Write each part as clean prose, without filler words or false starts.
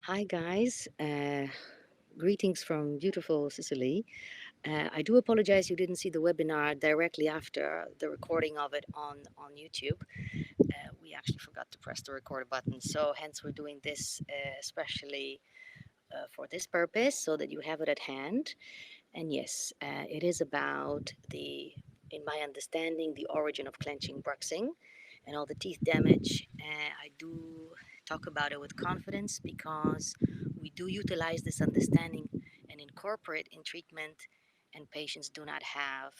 Hi, guys. Greetings from beautiful Sicily. I do apologize you didn't see the webinar directly after the recording of it on YouTube. We actually forgot to press the record button, so hence we're doing this especially for this purpose so that you have it at hand. And yes, it is about in my understanding, the origin of clenching bruxing and all the teeth damage. I do talk about it with confidence because we do utilize this understanding and incorporate in treatment, and patients do not have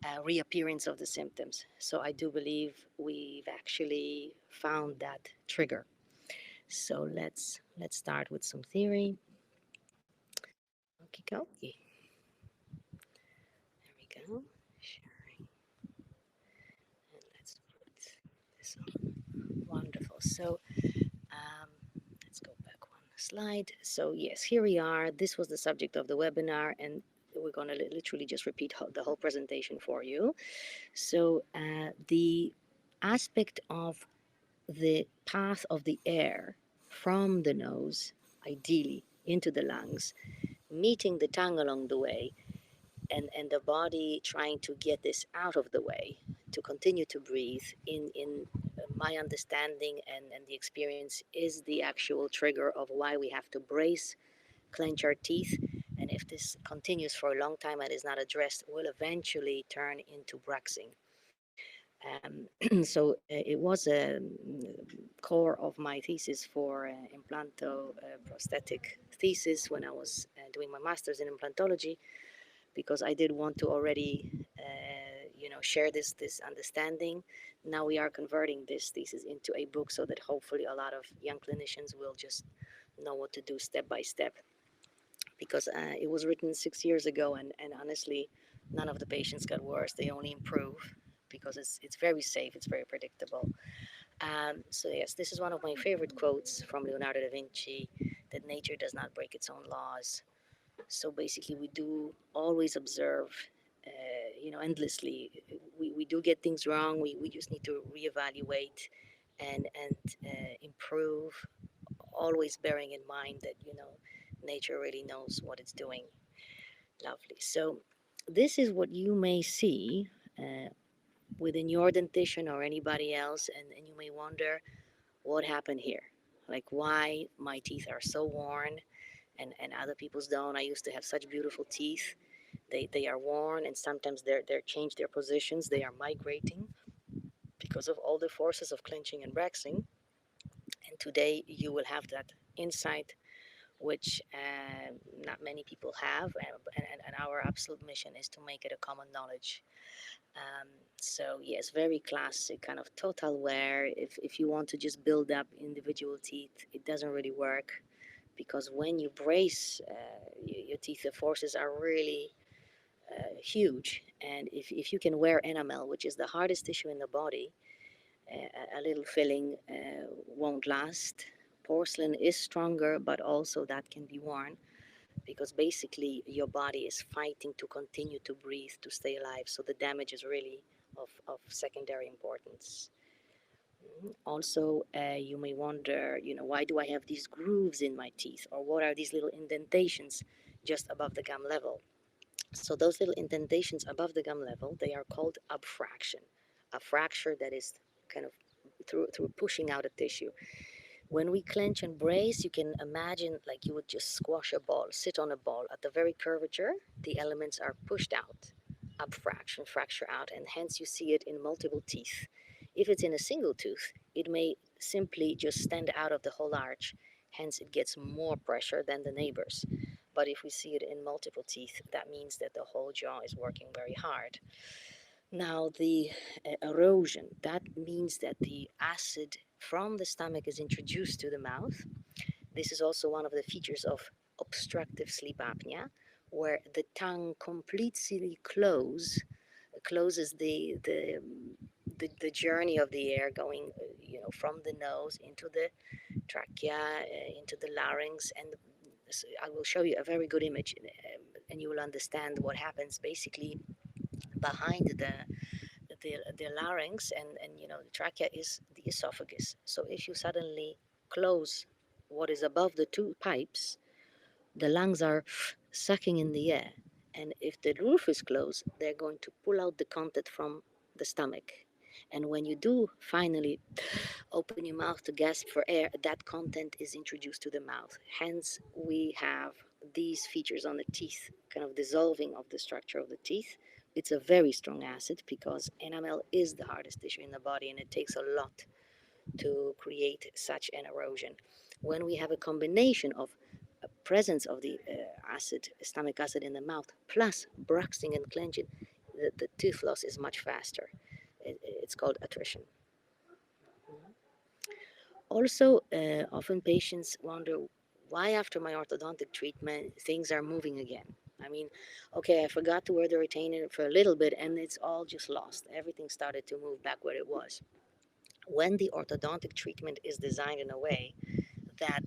a reappearance of the symptoms. So I do believe we've actually found that trigger. So let's start with some theory. Okay, okay. There we go. Sharing. And let's put this on. Wonderful. So um, let's go back one slide. So yes, here we are. This was the subject of the webinar, and we're going to literally just repeat the whole presentation for you. So the aspect of the path of the air from the nose, ideally into the lungs, meeting the tongue along the way, and the body trying to get this out of the way to continue to breathe in my understanding and the experience is the actual trigger of why we have to brace, clench our teeth, and if this continues for a long time and is not addressed, will eventually turn into bruxing. So it was a core of my thesis for implanto prosthetic thesis when I was doing my master's in implantology, because I did want to already, share this understanding. Now we are converting this thesis into a book so that hopefully a lot of young clinicians will just know what to do step by step. Because it was written 6 years ago, and honestly, none of the patients got worse. They only improve because it's very safe. It's very predictable. So yes, this is one of my favorite quotes from Leonardo da Vinci: that nature does not break its own laws. So basically, we do always observe, endlessly. We do get things wrong. We just need to reevaluate and improve, always bearing in mind that, nature really knows what it's doing. Lovely. So this is what you may see within your dentition or anybody else, and you may wonder what happened here. Like why my teeth are so worn and other people's don't. I used to have such beautiful teeth. They are worn, and sometimes they're changed their positions. They are migrating because of all the forces of clenching and bracing. And today you will have that insight, which not many people have, and our absolute mission is to make it a common knowledge. Um, so yes, very classic kind of total wear. If you want to just build up individual teeth, it doesn't really work, because when you brace your teeth, the forces are really huge. And if you can wear enamel, which is the hardest tissue in the body, a little filling won't last. Porcelain is stronger, but also that can be worn, because basically your body is fighting to continue to breathe, to stay alive. So the damage is really of secondary importance. Also, you may wonder, why do I have these grooves in my teeth? Or what are these little indentations just above the gum level? So those little indentations above the gum level, they are called abfraction. A fracture that is kind of through pushing out a tissue. When we clench and brace, you can imagine like you would just squash a ball, sit on a ball. At the very curvature, the elements are pushed out, abfraction, fracture out, and hence you see it in multiple teeth. If it's in a single tooth, it may simply just stand out of the whole arch, hence it gets more pressure than the neighbors. But if we see it in multiple teeth, that means that the whole jaw is working very hard. Now, the erosion, that means that the acid from the stomach is introduced to the mouth. This is also one of the features of obstructive sleep apnea, where the tongue completely closes the journey of the air going, from the nose into the trachea, into the larynx, and I will show you a very good image, and you will understand what happens basically behind the larynx, and the trachea is the esophagus. So if you suddenly close what is above the two pipes, the lungs are sucking in the air. And if the roof is closed, they're going to pull out the content from the stomach. And when you do finally open your mouth to gasp for air, that content is introduced to the mouth. Hence, we have these features on the teeth, kind of dissolving of the structure of the teeth. It's a very strong acid because enamel is the hardest tissue in the body, and it takes a lot to create such an erosion. When we have a combination of a presence of the acid, stomach acid in the mouth, plus bruxing and clenching, the tooth loss is much faster. It's called attrition. Also, often patients wonder why, after my orthodontic treatment, things are moving again. I mean, okay, I forgot to wear the retainer for a little bit and it's all just lost. Everything started to move back where it was. When the orthodontic treatment is designed in a way that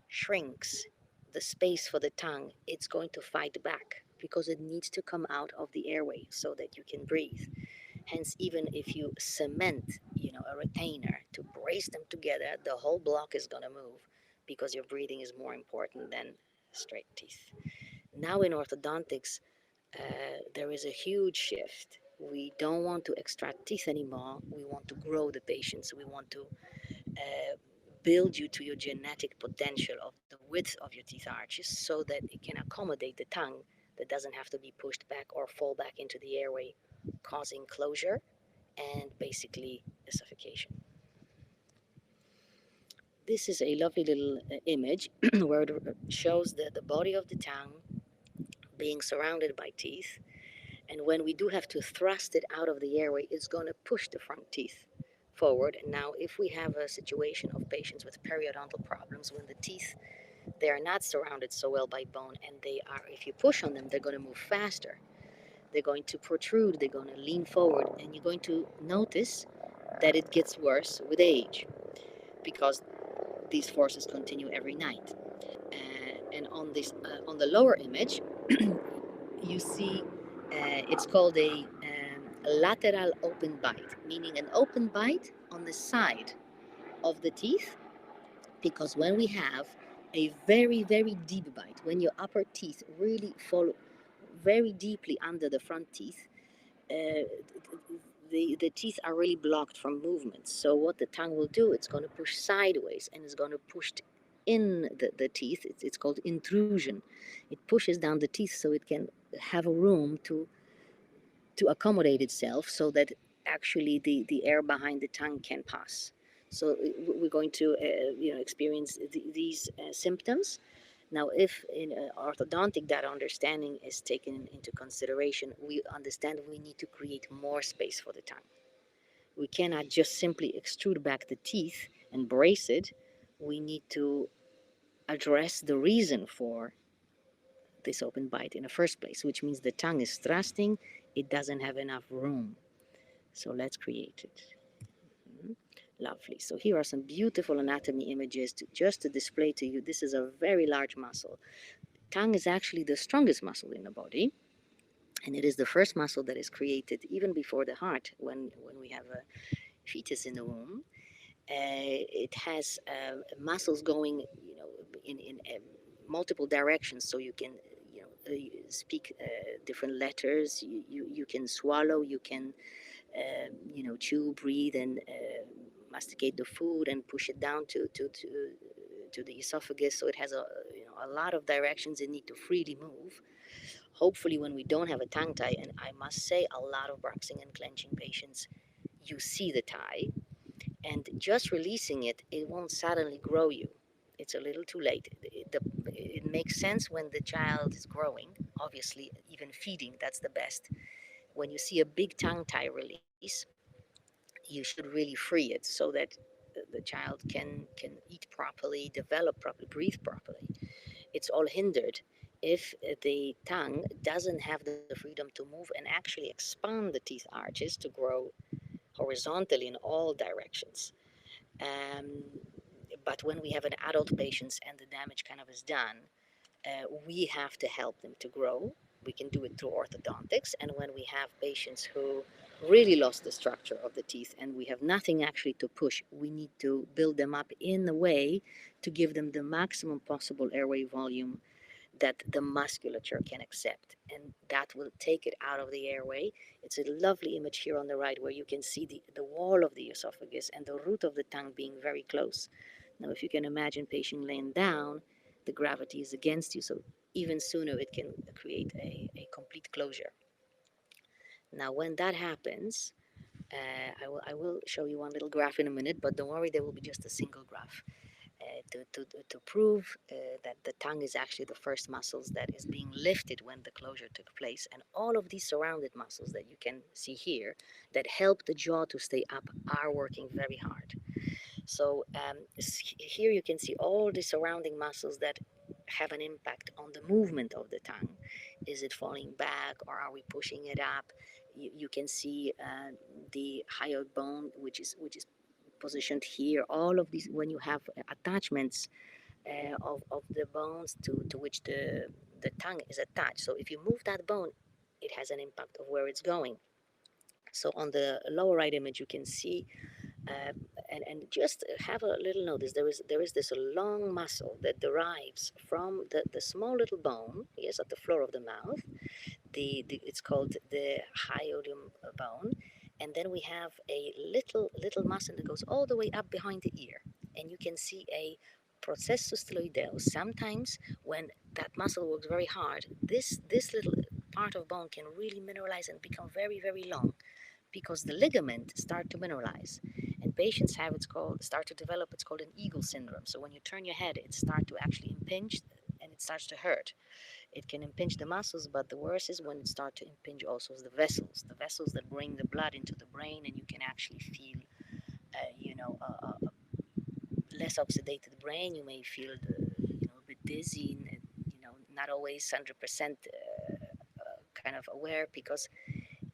shrinks the space for the tongue, it's going to fight back because it needs to come out of the airway so that you can breathe. Hence, even if you cement, a retainer to brace them together, the whole block is going to move because your breathing is more important than straight teeth. Now in orthodontics, there is a huge shift. We don't want to extract teeth anymore. We want to grow the patients. We want to uh, build you to your genetic potential of the width of your teeth arches so that it can accommodate the tongue that doesn't have to be pushed back or fall back into the airway, causing closure and basically suffocation. This is a lovely little image where it shows the body of the tongue being surrounded by teeth. And when we do have to thrust it out of the airway, it's going to push the front teeth forward. And now, if we have a situation of patients with periodontal problems, when the teeth they are not surrounded so well by bone, and they are, if you push on them, they're going to move faster. They're going to protrude. They're going to lean forward, and you're going to notice that it gets worse with age because these forces continue every night. And on the lower image, you see it's called a lateral open bite, meaning an open bite on the side of the teeth. Because when we have a very, very deep bite, when your upper teeth really fall very deeply under the front teeth, uh, the teeth are really blocked from movement. So what the tongue will do, it's going to push sideways and it's going to push in the teeth. It's called intrusion. It pushes down the teeth so it can have a room to accommodate itself so that actually the air behind the tongue can pass. So we're going to experience these symptoms. Now, if in orthodontic that understanding is taken into consideration, we understand we need to create more space for the tongue. We cannot just simply extrude back the teeth and brace it. We need to address the reason for this open bite in the first place, which means the tongue is thrusting, it doesn't have enough room. So let's create it. Mhm. Lovely. So here are some beautiful anatomy images just to display to you. This is a very large muscle. Tongue is actually the strongest muscle in the body, and it is the first muscle that is created even before the heart when we have a fetus in the womb. It has muscles going, in multiple directions, so you can, speak different letters. You can swallow. You can, chew, breathe, and masticate the food and push it down to the esophagus. So it has a lot of directions it need to freely move. Hopefully, when we don't have a tongue tie, and I must say, a lot of bruxing and clenching patients, you see the tie, and just releasing it, it won't suddenly grow you. It's a little too late. It makes sense when the child is growing, obviously, even feeding, that's the best. When you see a big tongue tie release, you should really free it so that the child can eat properly, develop properly, breathe properly. It's all hindered if the tongue doesn't have the freedom to move and actually expand the teeth arches to grow horizontally in all directions. Um, but when we have an adult patients and the damage kind of is done, we have to help them to grow. We can do it through orthodontics. And when we have patients who really lost the structure of the teeth and we have nothing actually to push, we need to build them up in a way to give them the maximum possible airway volume that the musculature can accept, and that will take it out of the airway. It's a lovely image here on the right where you can see the wall of the esophagus and the root of the tongue being very close. Now, if you can imagine patient laying down, the gravity is against you, so even sooner it can create a complete closure. Now, when that happens, I will show you one little graph in a minute, but don't worry, there will be just a single graph to prove that the tongue is actually the first muscles that is being lifted when the closure took place. And all of these surrounded muscles that you can see here that help the jaw to stay up are working very hard. So here you can see all the surrounding muscles that have an impact on the movement of the tongue. Is it falling back or are we pushing it up? You can see the hyoid bone, which is positioned here. All of these, when you have attachments of the bones to which the tongue is attached. So if you move that bone, it has an impact of where it's going. So on the lower right image, you can see uh, and just have a little notice. There is this long muscle that derives from the small little bone, yes, at the floor of the mouth. It's called the hyoidum bone, and then we have a little muscle that goes all the way up behind the ear, and you can see a processus styloideus. Sometimes when that muscle works very hard, this little part of bone can really mineralize and become very long because the ligament start to mineralize, and patients have it's called start to develop, it's called an eagle syndrome. So when you turn your head, it start to actually impinge and it starts to hurt. It can impinge the muscles, but the worst is when it starts to impinge also the vessels that bring the blood into the brain, and you can actually feel a less oxidated brain. You may feel a bit dizzy, and, not always 100% kind of aware, because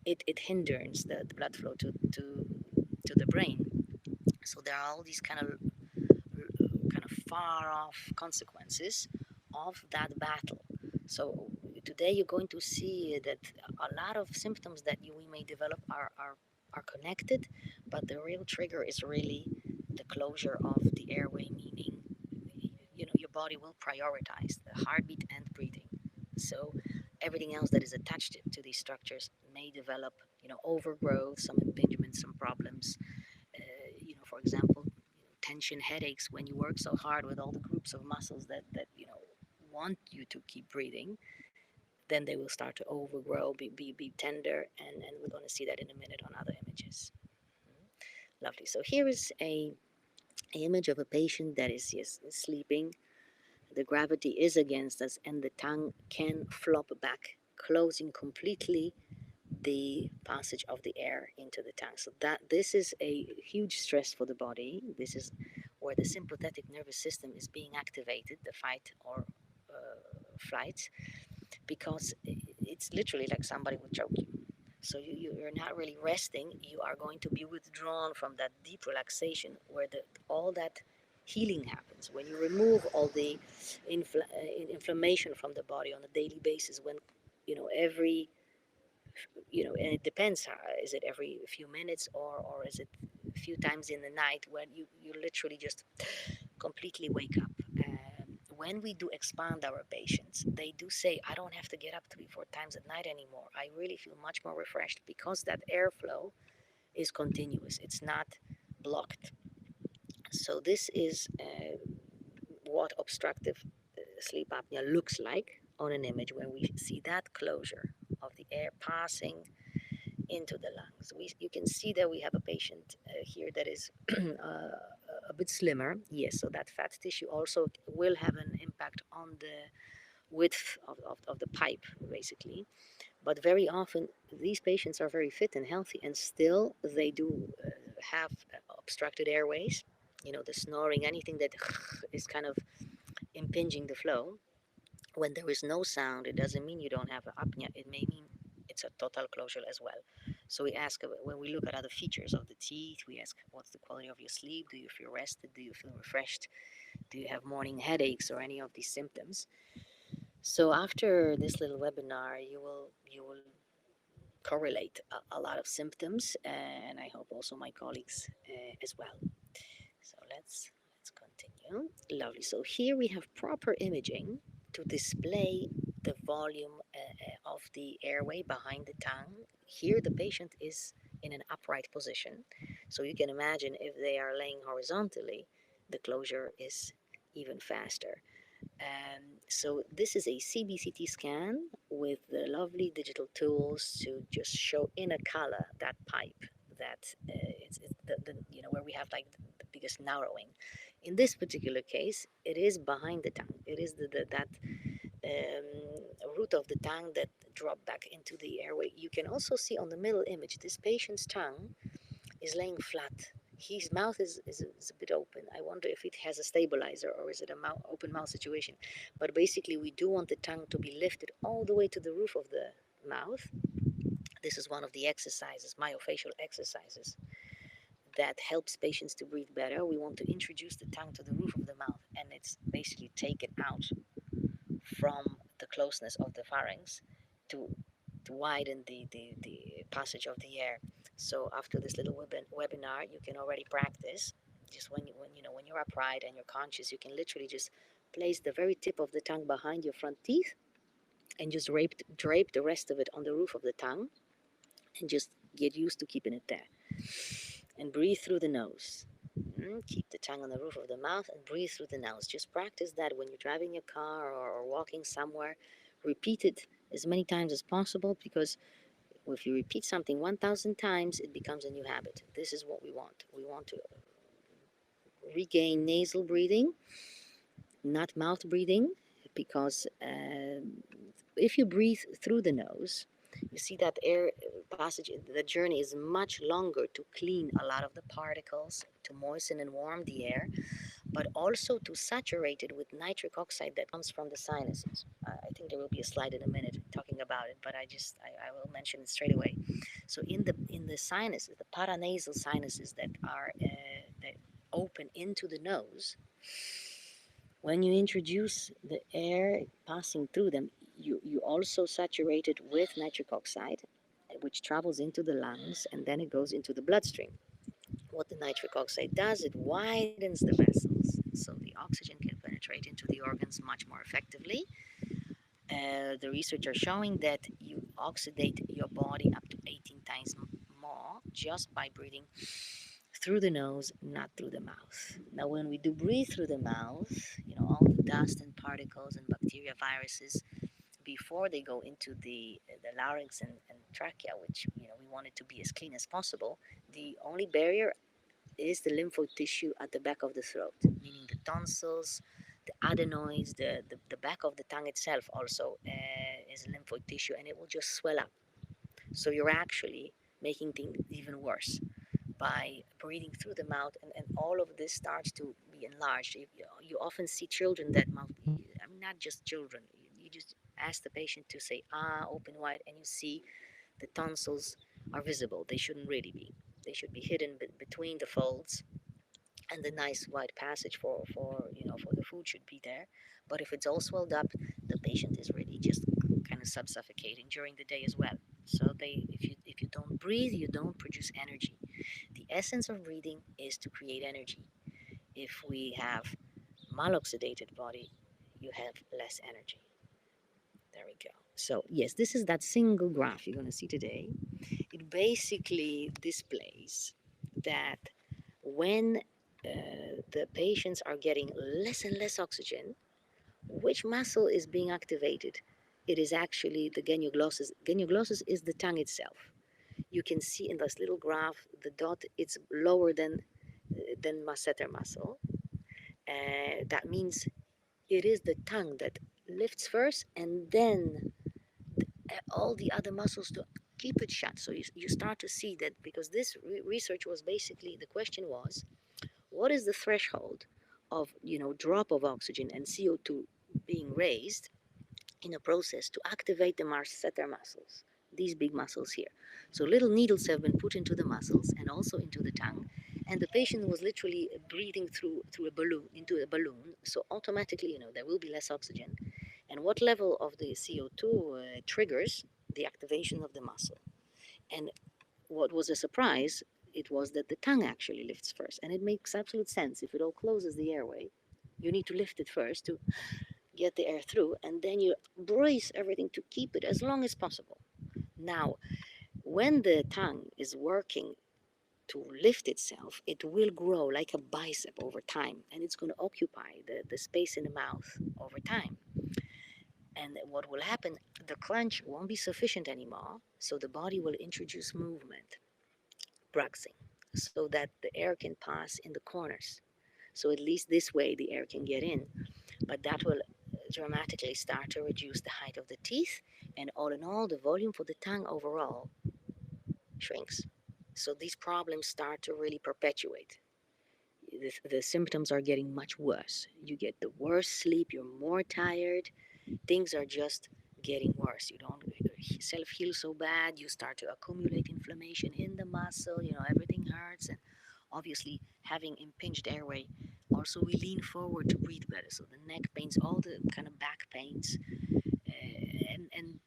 it hinders the blood flow to the brain. So there are all these kind of far off consequences of that battle. So today you're going to see that a lot of symptoms that we may develop are connected, but the real trigger is really the closure of the airway, meaning your body will prioritize the heartbeat and breathing. So everything else that is attached to these structures may develop overgrowth, some impingement, some problems. For example, tension headaches when you work so hard with all the groups of muscles that want you to keep breathing. Then they will start to overgrow, be tender, and we're going to see that in a minute on other images. Lovely. So here is a image of a patient that is, yes, sleeping. The gravity is against us, and the tongue can flop back, closing completely the passage of the air into the tongue. So that this is a huge stress for the body. This is where the sympathetic nervous system is being activated, the fight or flight, because it's literally like somebody would choke you. So you're not really resting. You are going to be withdrawn from that deep relaxation where all that healing happens. When you remove all the inflammation from the body on a daily basis, when every and it depends, is it every few minutes, or is it a few times in the night when you literally just completely wake up. When we do expand our patients, they do say, I don't have to get up 3-4 times at night anymore. I really feel much more refreshed because that airflow is continuous, it's not blocked. So this is what obstructive sleep apnea looks like on an image when we see that closure of the air passing into the lungs. You can see that we have a patient here that is a bit slimmer. Yes, so that fat tissue also will have an impact on the width of the pipe, basically. But very often, these patients are very fit and healthy, and still they do have obstructed airways. The snoring, anything that is kind of impinging the flow. When there is no sound, it doesn't mean you don't have apnea. It may mean it's a total closure as well. So we ask, when we look at other features of the teeth, we ask, what's the quality of your sleep? Do you feel rested? Do you feel refreshed? Do you have morning headaches or any of these symptoms? So after this little webinar, you will correlate a lot of symptoms, and I hope also my colleagues as well. So let's continue. Lovely. So here we have proper imaging to display the volume of the airway behind the tongue. Here the patient is in an upright position. So you can imagine if they are laying horizontally, the closure is even faster. So this is a CBCT scan with the lovely digital tools to just show in a color that pipe that it's where we have like the biggest narrowing. In this particular case, it is behind the tongue. It is that root of the tongue that drop back into the airway. You can also see on the middle image this patient's tongue is laying flat. His mouth is a bit open. I wonder if it has a stabilizer or is it a open mouth situation. But basically, we do want the tongue to be lifted all the way to the roof of the mouth. This is one of the exercises, myofascial exercises, that helps patients to breathe better. We want to introduce the tongue to the roof of the mouth, and it's basically taken out from the closeness of the pharynx to widen the passage of the air. So after this little webinar, you can already practice. Just when you're upright and you're conscious, you can literally just place the very tip of the tongue behind your front teeth and just drape the rest of it on the roof of the tongue and just get used to keeping it there. And breathe through the nose. Keep the tongue on the roof of the mouth and breathe through the nose. Just practice that when you're driving your car or walking somewhere. Repeat it as many times as possible, because if you repeat something 1,000 times, it becomes a new habit. This is what we want. We want to regain nasal breathing, not mouth breathing, because if you breathe through the nose, you see that air passage, the journey is much longer to clean a lot of the particles, to moisten and warm the air, but also to saturate it with nitric oxide that comes from the sinuses. I think there will be a slide in a minute talking about it, but I will mention it straight away. So in the sinuses, the paranasal sinuses that open into the nose, when you introduce the air passing through them, you also saturate it with nitric oxide, which travels into the lungs and then it goes into the bloodstream. What the nitric oxide does, it widens the vessels, so the oxygen can penetrate into the organs much more effectively. The research are showing that you oxidate your body up to 18 times more just by breathing through the nose, not through the mouth. Now, when we do breathe through the mouth, all the dust and particles and bacteria, viruses, before they go into the larynx and trachea, which we want it to be as clean as possible, the only barrier is the lymphoid tissue at the back of the throat, meaning the tonsils, the adenoids, the back of the tongue itself also is lymphoid tissue, and it will just swell up. So you're actually making things even worse by breathing through the mouth, and all of this starts to be enlarged. You often see children that mouth, I mean, not just children, you just ask the patient to say ah open wide, and you see the tonsils are visible. They shouldn't really be. They should be hidden between the folds, and the nice wide passage for the food should be there. But if it's all swelled up, the patient is really just kind of suffocating during the day as well. So if you don't breathe, you don't produce energy. The essence of breathing is to create energy. If we have maloxidated body, you have less energy. There we go. So yes, this is that single graph you're going to see today. It basically displays that when the patients are getting less and less oxygen, which muscle is being activated? It is actually the genioglossus. Genioglossus is the tongue itself. You can see in this little graph the dot, it's lower than masseter muscle. That means it is the tongue that lifts first, and then all the other muscles to keep it shut. So you start to see that, because this research was basically, the question was, what is the threshold of drop of oxygen and CO2 being raised in a process to activate the masseter muscles, these big muscles here. So little needles have been put into the muscles and also into the tongue, and the patient was literally breathing through a balloon, into a balloon. So automatically, there will be less oxygen, And what level of the CO2 triggers the activation of the muscle? And what was a surprise, it was that the tongue actually lifts first. And it makes absolute sense. If it all closes the airway, you need to lift it first to get the air through, and then you brace everything to keep it as long as possible. Now, when the tongue is working to lift itself, it will grow like a bicep over time, and it's going to occupy the space in the mouth over time. And what will happen, the clench won't be sufficient anymore, so the body will introduce movement, bruxing, so that the air can pass in the corners. So at least this way the air can get in, but that will dramatically start to reduce the height of the teeth, and all in all, the volume for the tongue overall shrinks. So these problems start to really perpetuate. The symptoms are getting much worse. You get the worse sleep, you're more tired, things are just getting worse. You don't self heal so bad, you start to accumulate inflammation in the muscle, everything hurts. And obviously, having impinged airway, also we lean forward to breathe better. So the neck pains, all the kind of back pains, and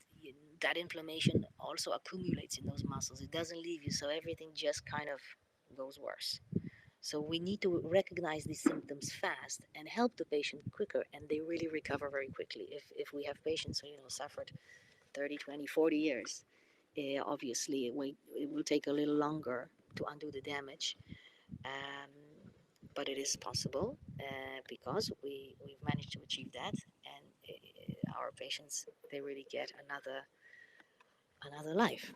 that inflammation also accumulates in those muscles. It doesn't leave you, so everything just kind of goes worse. So we need to recognize these symptoms fast and help the patient quicker, and they really recover very quickly. If we have patients who suffered 30, 20, 40 years, obviously it will take a little longer to undo the damage, um, but it is possible because we've managed to achieve that, and our patients, they really get another life.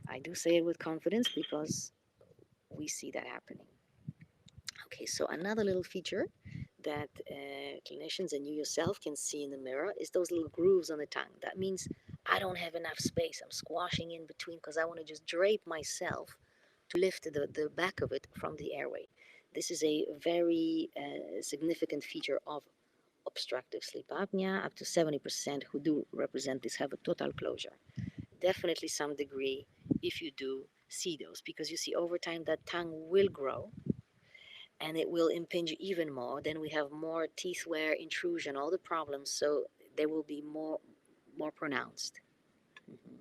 I do say it with confidence because we see that happening. Okay, so another little feature that clinicians and you yourself can see in the mirror is those little grooves on the tongue. That means I don't have enough space. I'm squashing in between because I want to just drape myself to lift the back of it from the airway. This is a very significant feature of obstructive sleep apnea. Up to 70% who do represent this have a total closure. Definitely some degree if you do see those, because you see over time that tongue will grow and it will impinge even more. Then we have more teeth wear, intrusion, all the problems. So they will be more pronounced. Mhm.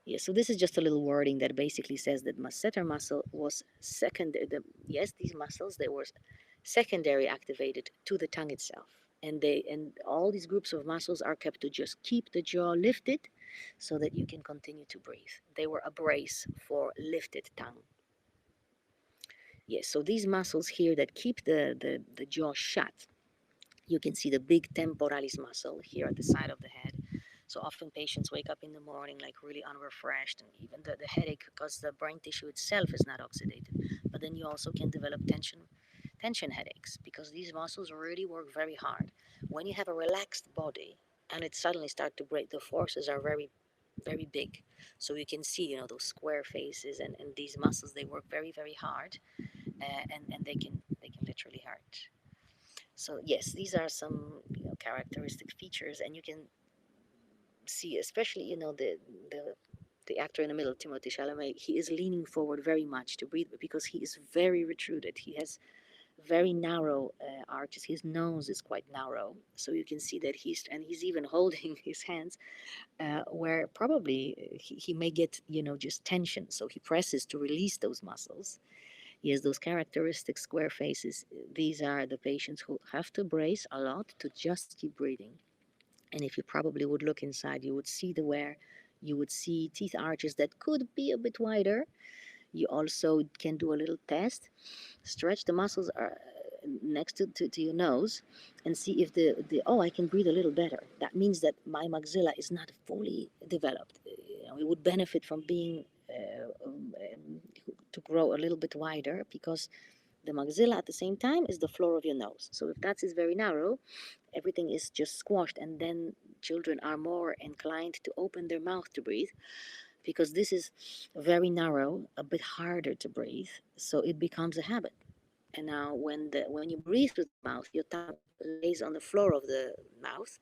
Yeah, so this is just a little wording that basically says that masseter muscle was secondary. Yes, these muscles, they were secondary activated to the tongue itself. And all these groups of muscles are kept to just keep the jaw lifted so that you can continue to breathe. They were a brace for lifted tongue. Yes, so these muscles here that keep the jaw shut, you can see the big temporalis muscle here at the side of the head. So often patients wake up in the morning like really unrefreshed, and even the headache because the brain tissue itself is not oxidated. But then you also can develop tension headaches because these muscles really work very hard. When you have a relaxed body and it suddenly starts to break, the forces are very very big. So you can see those square faces, and these muscles, they work very very hard, and they can literally hurt. So yes, these are some characteristic features, and you can see, especially the the actor in the middle, Timothy Chalamet. He is leaning forward very much to breathe because he is very retruded. He has very narrow arches. His nose is quite narrow, so you can see that he's even holding his hands where probably he may get just tension. So he presses to release those muscles. He has those characteristic square faces. These are the patients who have to brace a lot to just keep breathing. And if you probably would look inside, you would see the wear. You would see teeth arches that could be a bit wider. You also can do a little test. Stretch the muscles next to your nose and see if oh, I can breathe a little better. That means that my maxilla is not fully developed. It would benefit from being to grow a little bit wider because the maxilla at the same time is the floor of your nose. So if that is very narrow, everything is just squashed, and then children are more inclined to open their mouth to breathe because this is very narrow, a bit harder to breathe, so it becomes a habit. And now when you breathe through the mouth, your tongue lays on the floor of the mouth,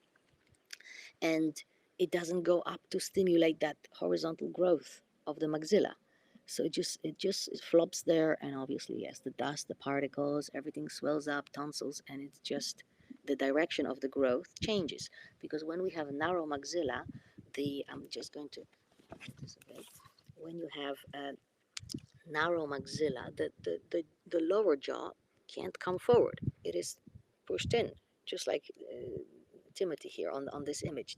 and it doesn't go up to stimulate that horizontal growth of the maxilla. So it flops there, and obviously yes, the dust, the particles, everything swells up, tonsils, and it's just the direction of the growth changes. Because when we have narrow maxilla, I'm just going to this a bit. When you have a narrow maxilla, the lower jaw can't come forward. It is pushed in, just like Timothy here on this image.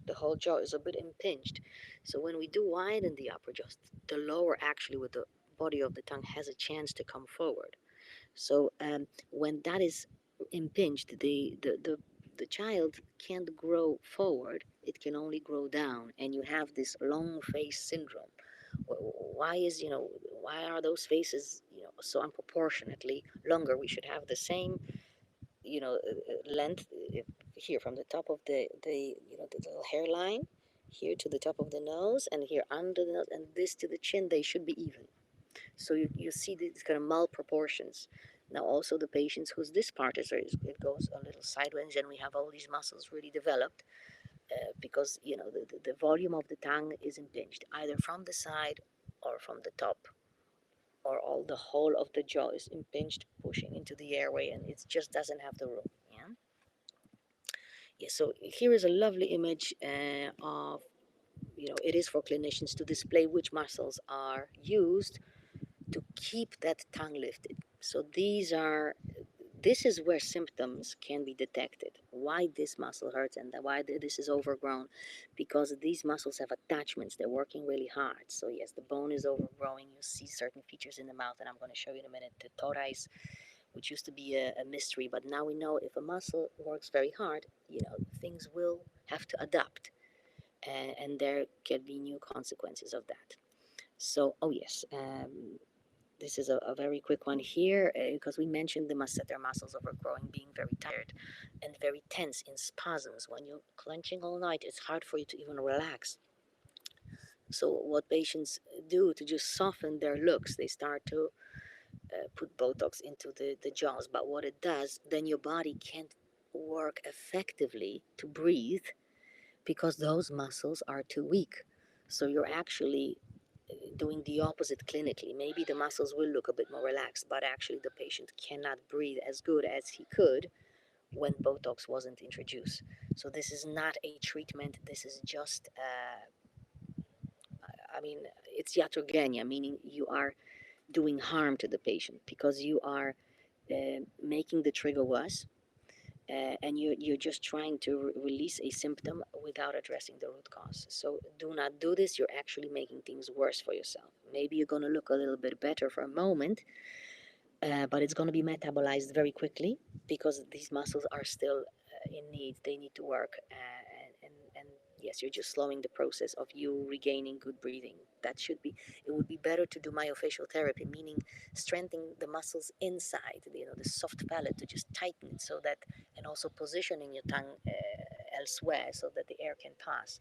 The whole jaw is a bit impinged. So when we do widen the upper jaw, the lower actually with the body of the tongue has a chance to come forward. So when that is impinged, the child can't grow forward, it can only grow down, and you have this long face syndrome. Why are those faces, so unproportionately longer? We should have the same, length, here from the top of the little hairline here to the top of the nose, and here under the nose, and this to the chin. They should be even. So you see these kind of malproportions. Now also the patients whose this part it goes a little sideways, and we have all these muscles really developed, because the volume of the tongue is impinged either from the side or from the top, or all the whole of the jaw is impinged, pushing into the airway, and it just doesn't have the room. Yeah. So here is a lovely image of, it is for clinicians to display which muscles are used to keep that tongue lifted. So this is where symptoms can be detected. Why this muscle hurts and why this is overgrown, because these muscles have attachments. They're working really hard. So yes, the bone is overgrowing. You see certain features in the mouth, and I'm going to show you in a minute. The thorax, which used to be a mystery, but now we know if a muscle works very hard, things will have to adapt, and there can be new consequences of that. So, oh yes, this is a very quick one here, because we mentioned the masseter muscles overgrowing, being very tired and very tense in spasms. When you're clenching all night, it's hard for you to even relax. So what patients do to just soften their looks, they start to put Botox into the jaws. But what it does, then your body can't work effectively to breathe because those muscles are too weak. So you're actually doing the opposite clinically. Maybe the muscles will look a bit more relaxed, but actually the patient cannot breathe as good as he could when Botox wasn't introduced. So this is not a treatment. This is just, I mean, it's iatrogenia, meaning you are doing harm to the patient because you are making the trigger worse, and you're just trying to release a symptom without addressing the root cause. So do not do this. You're actually making things worse for yourself. Maybe you're going to look a little bit better for a moment, but it's going to be metabolized very quickly because these muscles are still in need. They need to work, and yes, you're just slowing the process of you regaining good breathing. It would be better to do myofascial therapy, meaning strengthening the muscles inside, the soft palate, to just tighten it so that, and also positioning your tongue elsewhere so that the air can pass.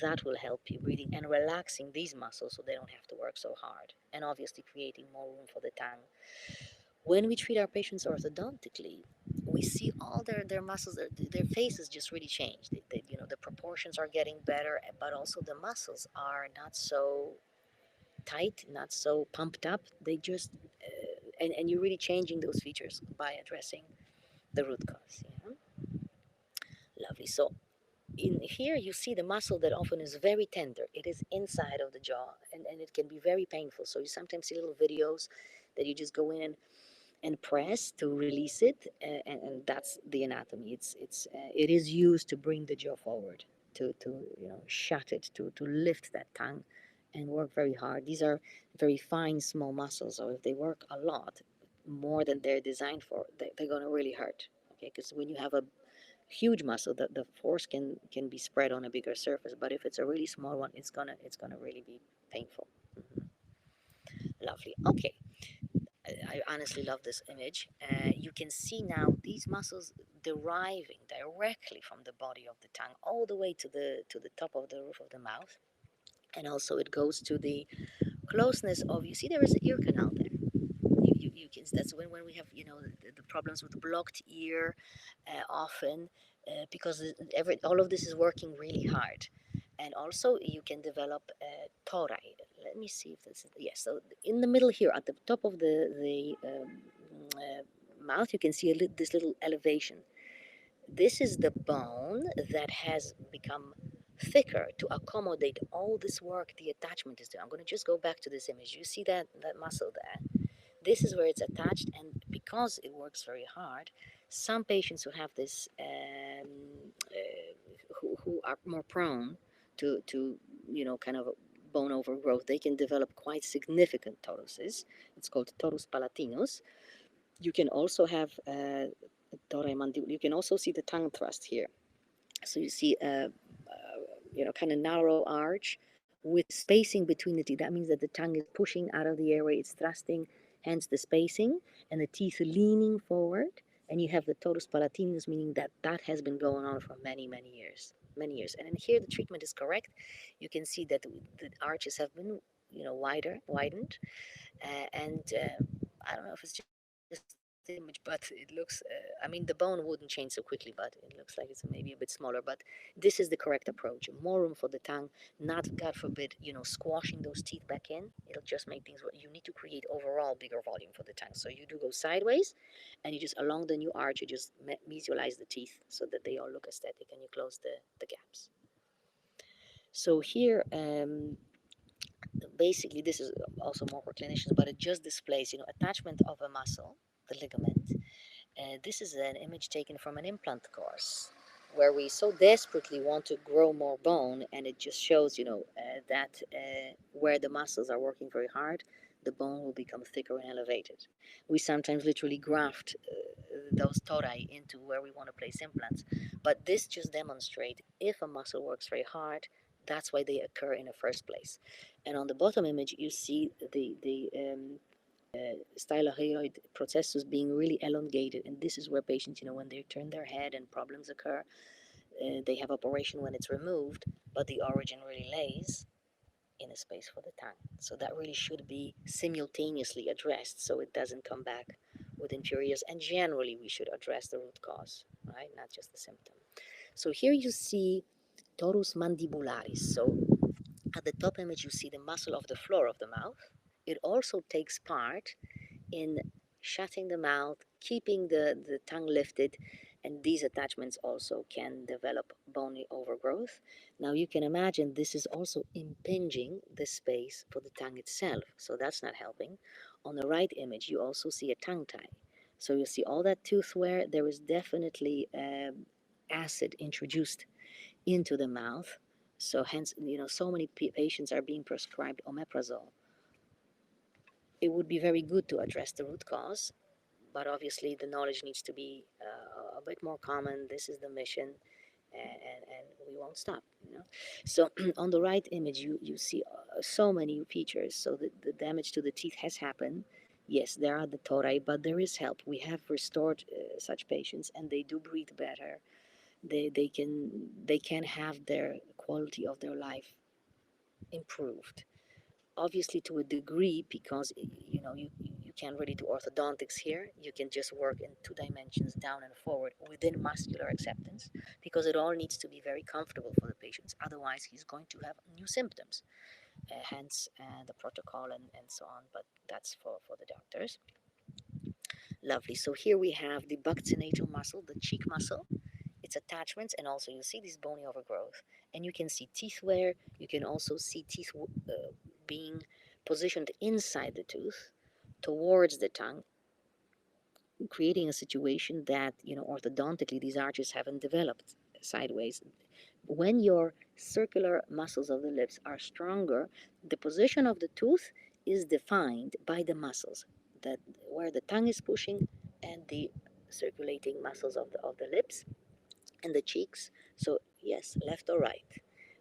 That will help you breathing and relaxing these muscles so they don't have to work so hard, and obviously creating more room for the tongue. When we treat our patients orthodontically, we see all their muscles, their faces just really change. The proportions are getting better, but also the muscles are not so tight, not so pumped up. They just, and you're really changing those features by addressing the root cause. Yeah? Lovely. So in here you see the muscle that often is very tender. It is inside of the jaw, and it can be very painful. So you sometimes see little videos that you just go in and press to release it, and that's the anatomy. It is used to bring the jaw forward, to shut it, to lift that tongue, and work very hard. These are very fine small muscles, so if they work a lot more than they're designed for, they're going to really hurt. Okay, because when you have a huge muscle, the force can be spread on a bigger surface, but if it's a really small one, it's gonna really be painful. Mhm. Lovely. Okay, I honestly love this image. You can see now these muscles deriving directly from the body of the tongue all the way to the top of the roof of the mouth, and also it goes to the closeness of, you see there is an ear canal there. You can, that's when we have the problems with blocked ear, often, because all of this is working really hard. And also you can develop tori. Let me see if this is, yes, so in the middle here at the top of the mouth, you can see this little elevation. This is the bone that has become thicker to accommodate all this work the attachment is doing. I'm going to just go back to this image. You see that muscle there? This is where it's attached, and because it works very hard, some patients who have this, who are more prone to kind of bone overgrowth, they can develop quite significant toruses. It's called torus palatinus. You can also have you can also see the tongue thrust here. So you see kind of narrow arch with spacing between the teeth. That means that the tongue is pushing out of the airway, it's thrusting, hence the spacing, and the teeth leaning forward. And you have the torus palatinus, meaning that that has been going on for many, many years. Many years. And then here the treatment is correct. You can see that the arches have been, widened, and I don't know if it's just the image, but it looks. I mean, the bone wouldn't change so quickly, but it looks like it's maybe a bit smaller. But this is the correct approach. More room for the tongue, not, God forbid, squashing those teeth back in. It'll just make things. You need to create overall bigger volume for the tongue. So you do go sideways, and you just along the new arch, you just mesialize the teeth so that they all look aesthetic, and you close the gaps. So here, basically, this is also more for clinicians, but it just displays, attachment of a muscle, the ligament. This is an image taken from an implant course where we so desperately want to grow more bone, and it just shows, that where the muscles are working very hard, the bone will become thicker and elevated. We sometimes literally graft those tori into where we want to place implants, but this just demonstrates if a muscle works very hard, that's why they occur in the first place. And on the bottom image, you see the stylohyoid processus being really elongated, and this is where patients, when they turn their head and problems occur, they have operation when it's removed, but the origin really lays in a space for the tongue. So that really should be simultaneously addressed so it doesn't come back within few years. And generally, we should address the root cause, right? Not just the symptom. So here you see torus mandibularis. So at the top image, you see the muscle of the floor of the mouth. It also takes part in shutting the mouth, keeping the tongue lifted, and these attachments also can develop bony overgrowth. Now you can imagine this is also impinging the space for the tongue itself, so that's not helping. On the right image, you also see a tongue tie. So you see all that tooth wear, there is definitely acid introduced into the mouth. So hence, so many patients are being prescribed omeprazole. It would be very good to address the root cause, but obviously the knowledge needs to be a bit more common. This is the mission, and we won't stop. So on the right image, you see so many features. So the damage to the teeth has happened. Yes, there are the tori, but there is help. We have restored such patients, and they do breathe better. They can have their quality of their life improved, obviously to a degree, because you can't really do orthodontics here. You can just work in 2 dimensions, down and forward, within muscular acceptance, because it all needs to be very comfortable for the patients. Otherwise, he's going to have new symptoms, hence the protocol and so on. But that's for the doctors. Lovely. So here we have the buccinatal muscle, the cheek muscle, its attachments, and also you see this bony overgrowth, and you can see teeth wear. You can also see teeth being positioned inside the tooth towards the tongue, creating a situation that, orthodontically, these arches haven't developed sideways. When your circular muscles of the lips are stronger, the position of the tooth is defined by the muscles that where the tongue is pushing, and the circulating muscles of the lips and the cheeks. So yes, left or right.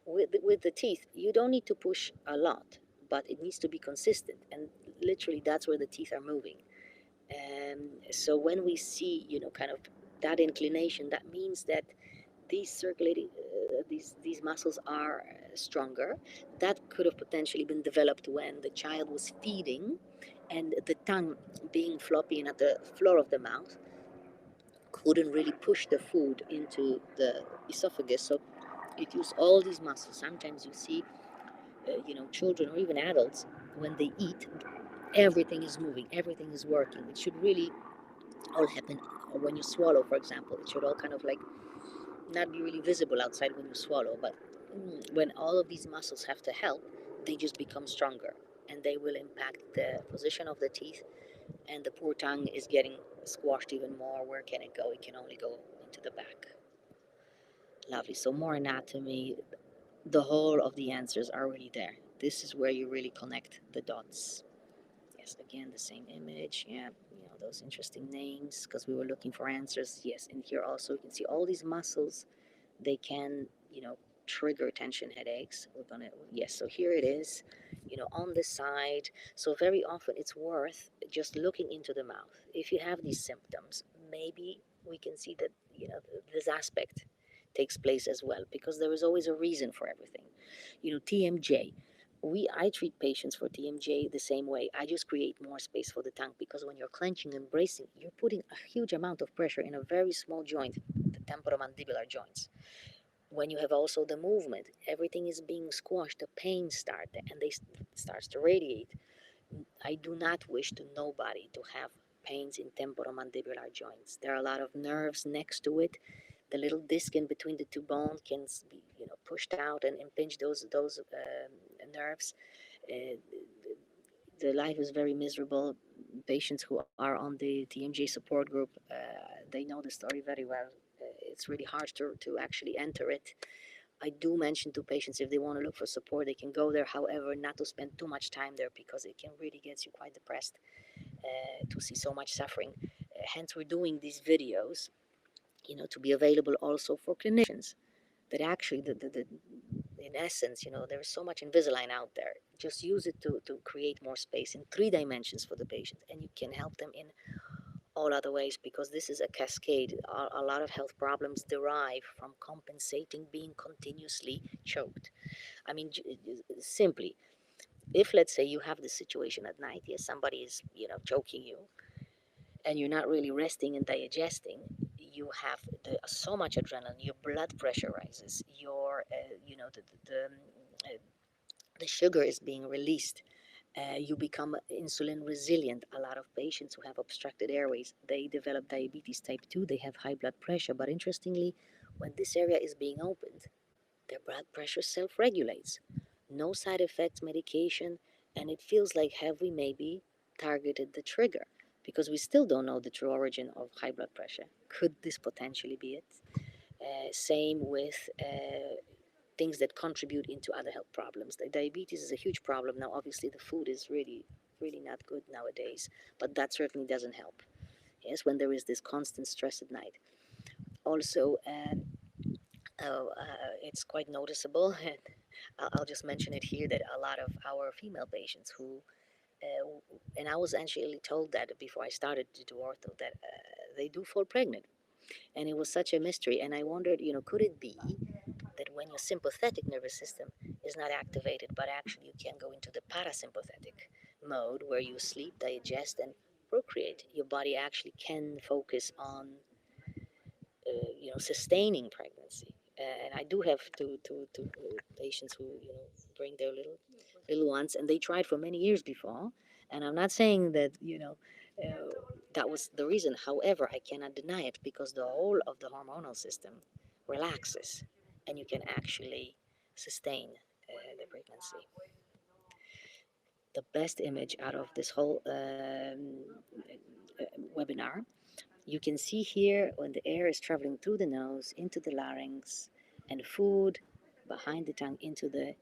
With the teeth, you don't need to push a lot, but it needs to be consistent, and literally that's where the teeth are moving. So when we see, kind of that inclination, that means that these circulating these muscles are stronger. That could have potentially been developed when the child was feeding, and the tongue being floppy and at the floor of the mouth couldn't really push the food into the esophagus. So it used all these muscles. Sometimes you see, children or even adults, when they eat, everything is moving, everything is working. It should really all happen when you swallow, for example. It should all kind of like not be really visible outside when you swallow, but when all of these muscles have to help, they just become stronger, and they will impact the position of the teeth, and the poor tongue is getting squashed even more. Where can it go? It can only go into the back. Lovely. So more anatomy. The whole of the answers are already there. This is where you really connect the dots. Yes, again, the same image. Yeah, those interesting names because we were looking for answers. Yes, and here also you can see all these muscles. They can, trigger tension headaches. We're gonna, yes, so here it is, on the side. So very often it's worth just looking into the mouth. If you have these symptoms, maybe we can see that, this aspect takes place as well, because there is always a reason for everything. TMJ. I treat patients for TMJ the same way. I just create more space for the tongue, because when you're clenching and bracing, you're putting a huge amount of pressure in a very small joint, the temporomandibular joints. When you have also the movement, everything is being squashed, the pain starts and they starts to radiate. I do not wish to nobody to have pains in temporomandibular joints. There are a lot of nerves next to it. The little disc in between the two bones can be, pushed out and impinge those nerves. Uh, the life is very miserable. Patients who are on the TMJ support group, they know the story very well. It's really hard to actually enter it. I do mention to patients, if they want to look for support, they can go there. However, not to spend too much time there, because it can really get you quite depressed to see so much suffering. Hence, we're doing these videos, to be available also for clinicians. That actually, in essence, there's so much Invisalign out there. Just use it to create more space in 3 dimensions for the patient, and you can help them in all other ways, because this is a cascade. A lot of health problems derive from compensating being continuously choked. I mean, simply, if let's say you have this situation at night, yes, somebody is, choking you, and you're not really resting and digesting, you have so much adrenaline, your blood pressure rises, your, the sugar is being released. You become insulin resilient. A lot of patients who have obstructed airways, they develop diabetes type 2, they have high blood pressure. But interestingly, when this area is being opened, their blood pressure self regulates. No side effects, medication, and it feels like, have we maybe targeted the trigger? Because we still don't know the true origin of high blood pressure. Could this potentially be it? Same with things that contribute into other health problems. The diabetes is a huge problem now. Obviously, the food is really, really not good nowadays, but that certainly doesn't help. Yes, when there is this constant stress at night. Also, it's quite noticeable, and I'll just mention it here, that a lot of our female patients who, and I was actually told that before I started to do ortho, that they do fall pregnant. And it was such a mystery. And I wondered, could it be that when your sympathetic nervous system is not activated, but actually you can go into the parasympathetic mode where you sleep, digest, and procreate, your body actually can focus on, sustaining pregnancy. And I do have patients who, bring their little ones, and they tried for many years before. And I'm not saying that, that was the reason. However, I cannot deny it, because the whole of the hormonal system relaxes, and you can actually sustain the pregnancy. The best image out of this whole webinar, you can see here when the air is traveling through the nose into the larynx, and food behind the tongue into the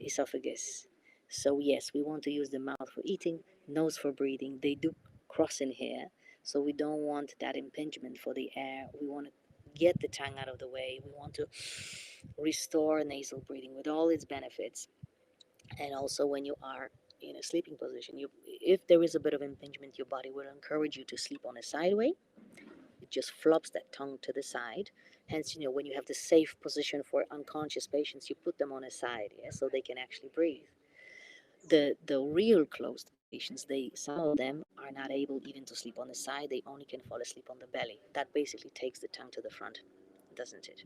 esophagus. So yes, we want to use the mouth for eating, nose for breathing. They do cross in here, so we don't want that impingement for the air. We want to get the tongue out of the way. We want to restore nasal breathing with all its benefits. And also, when you are in a sleeping position, if there is a bit of impingement, your body will encourage you to sleep on a side way. It just flops that tongue to the side. Hence, when you have the safe position for unconscious patients, you put them on a side, yeah, so they can actually breathe. The real closed patients, some of them are not able even to sleep on the side. They only can fall asleep on the belly. That basically takes the tongue to the front, doesn't it?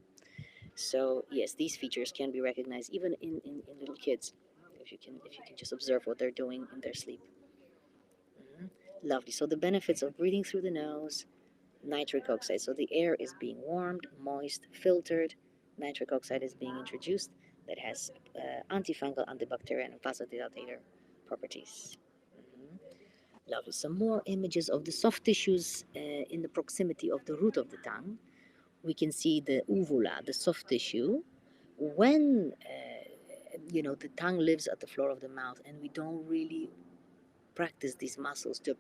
So yes, these features can be recognized even in little kids, if you can just observe what they're doing in their sleep. Mhm. Lovely. So the benefits of breathing through the nose, nitric oxide. So the air is being warmed, moist, filtered. Nitric oxide is being introduced that has antifungal, antibacterial, and vasodilator properties. Mhm. Lovely. Some more images of the soft tissues in the proximity of the root of the tongue. We can see the uvula, the soft tissue. When the tongue lives at the floor of the mouth, and we don't really practice these muscles to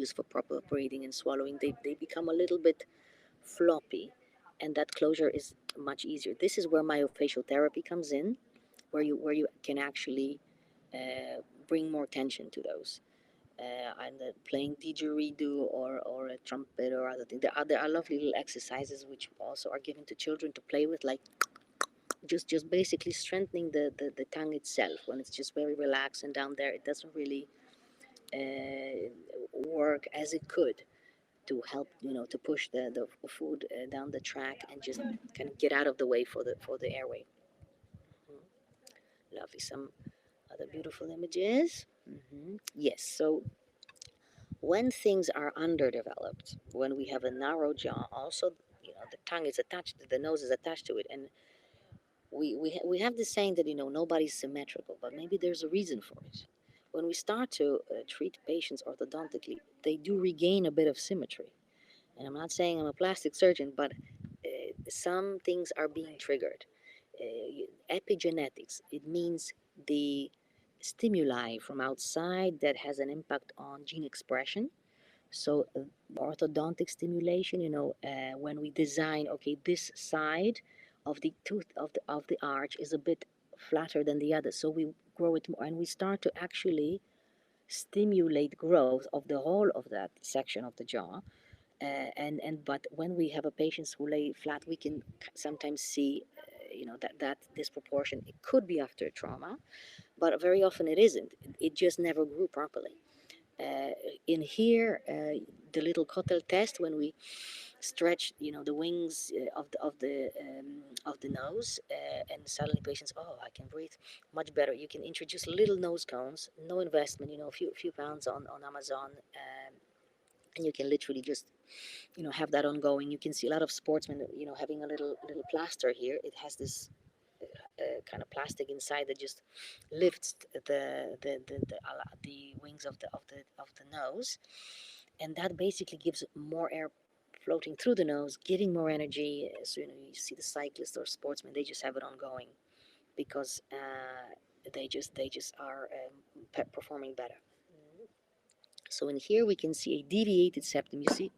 use for proper breathing and swallowing, they become a little bit floppy, and that closure is much easier. This is where myofascial therapy comes in, where you can actually bring more tension to those. And playing didgeridoo or a trumpet or other things. There are lovely little exercises which also are given to children to play with, like just basically strengthening the tongue itself. When it's just very relaxed and down there, it doesn't really work as it could to help to push the food down the track and just kind of get out of the way for the airway. Lovely. Some other beautiful images. Yes. So when things are underdeveloped, when we have a narrow jaw, also the tongue is attached, the nose is attached to it, and we have this saying that nobody's symmetrical, but maybe there's a reason for it. When we start to treat patients orthodontically, they do regain a bit of symmetry. And I'm not saying I'm a plastic surgeon, but some things are being triggered. Epigenetics, it means the stimuli from outside that has an impact on gene expression. So orthodontic stimulation, when we design, okay, this side of the tooth of the arch is a bit flatter than the other, so we grow it more, and we start to actually stimulate growth of the whole of that section of the jaw. And but when we have a patient who lay flat, we can sometimes see that disproportion. It could be after trauma, but very often it isn't. It just never grew properly. uh, in here, the little Cottel test, when we stretch the wings of the nose, and suddenly patients, oh, I can breathe much better. You can introduce little nose cones, no investment, a few pounds on Amazon, and you can literally just have that ongoing. You can see a lot of sportsmen having a little plaster here. It has this kind of plastic inside that just lifts the wings of the nose, and that basically gives more air floating through the nose, giving more energy. So you see the cyclists or sportsmen, they just have it ongoing because they just are performing better. So in here we can see a deviated septum. You see,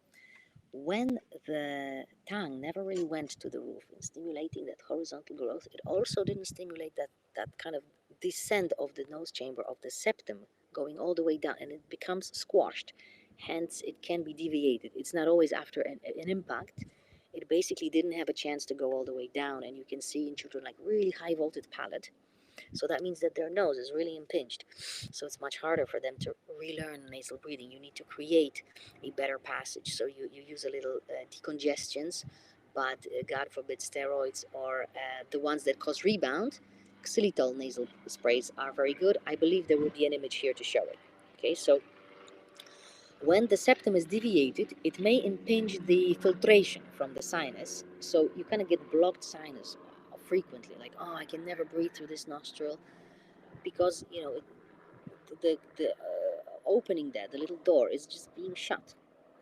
when the tongue never really went to the roof in stimulating that horizontal growth, it also didn't stimulate that kind of descent of the nose chamber of the septum going all the way down, and it becomes squashed. Hence, it can be deviated. It's not always after an impact. It basically didn't have a chance to go all the way down, and you can see in children like really high voltage palate. So that means that their nose is really impinged. So it's much harder for them to relearn nasal breathing. You need to create a better passage. So you use a little decongestions, but God forbid steroids or the ones that cause rebound. Xylitol nasal sprays are very good. I believe there will be an image here to show it. Okay, so when the septum is deviated, it may impinge the filtration from the sinus. So you kind of get blocked sinus frequently, like, oh, I can never breathe through this nostril because the opening there, the little door, is just being shut,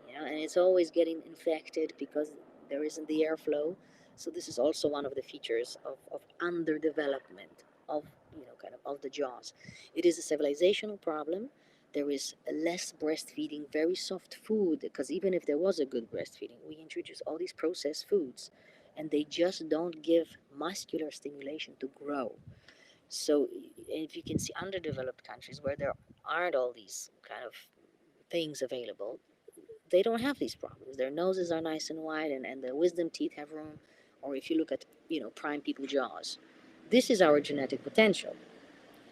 and it's always getting infected because there isn't the airflow. So this is also one of the features of underdevelopment of kind of the jaws. It is a civilizational problem. There is less breastfeeding, very soft food, because even if there was a good breastfeeding, we introduce all these processed foods, and they just don't give muscular stimulation to grow. So if you can see underdeveloped countries where there aren't all these kind of things available, they don't have these problems. Their noses are nice and wide, and the wisdom teeth have room. Or if you look at prime people jaws, this is our genetic potential.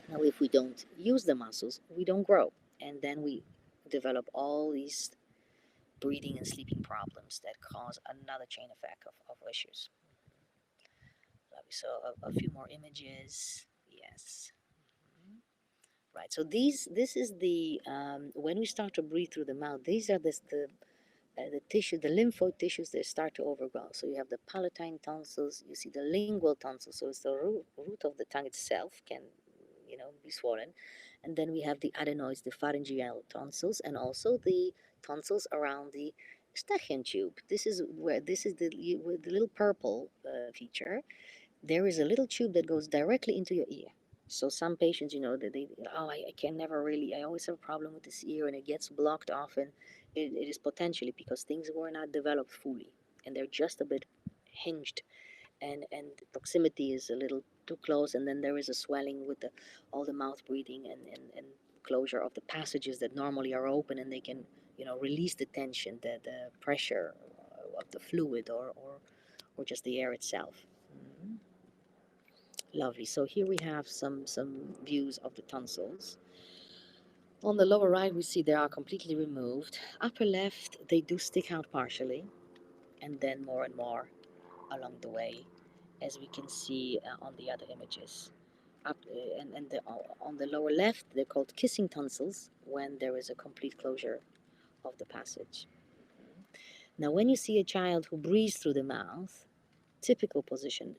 Now, if we don't use the muscles, we don't grow, and then we develop all these breathing and sleeping problems that cause another chain effect of issues. So a few more images. Yes. right. So this is the when we start to breathe through the mouth, these are the tissue, the lymphoid tissues that start to overgrow. So you have the palatine tonsils, you see the lingual tonsils, so it's the root of the tongue itself can, be swollen. And then we have the adenoids, the pharyngeal tonsils, and also the tonsils around the Eustachian tube. This is with the little purple feature. There is a little tube that goes directly into your ear. So some patients, that I can never really, I always have a problem with this ear and it gets blocked often. It is potentially because things were not developed fully and they're just a bit hinged, and proximity is a little too close, and then there is a swelling with all the mouth breathing and closure of the passages that normally are open, and they can, release the tension, the pressure of the fluid, or just the air itself. Mhm. Lovely. So here we have some views of the tonsils. On the lower right, we see they are completely removed. Upper left, they do stick out partially, and then more and more along the way, as we can see on the other images. On the lower left, they're called kissing tonsils when there is a complete closure of the passage. Now, when you see a child who breathes through the mouth, typical position